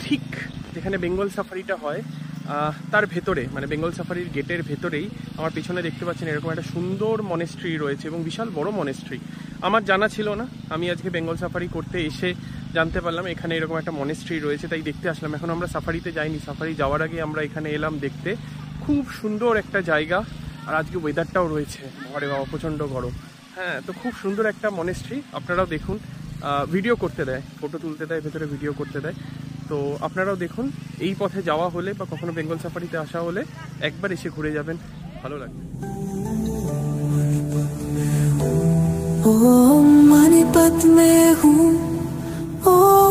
ঠিক যেখানে বেঙ্গল সাফারিটা হয় তার ভেতরে, মানে বেঙ্গল সাফারির গেটের ভেতরেই আমার পেছনে দেখতে পাচ্ছেন এরকম একটা সুন্দর মনেস্ট্রি রয়েছে এবং বিশাল বড় মনেস্ট্রি। আমার জানা ছিল না, আমি আজকে বেঙ্গল সাফারি করতে এসে জানতে পারলাম এখানে এরকম একটা মনেস্ট্রি রয়েছে, তাই দেখতে আসলাম। এখন আমরা সাফারিতে যাইনি, সাফারি যাওয়ার আগে আমরা এখানে এলাম দেখতে। খুব সুন্দর একটা জায়গা, আর আজকে ওয়েদারটাও রয়েছে, ঘরে বাবা প্রচণ্ড গরম। হ্যাঁ, তো খুব সুন্দর একটা মনেস্ট্রি, আপনারাও দেখুন। ভিডিও করতে দেয়, ফটো তুলতে দেয়, ভেতরে ভিডিও করতে দেয়। তো আপনারাও দেখুন, এই পথে যাওয়া হলে বা কখনো বেঙ্গল সাফারিতে আসা হলে একবার এসে ঘুরে যাবেন, ভালো লাগবে। ओ मणिपत में हूँ, ओ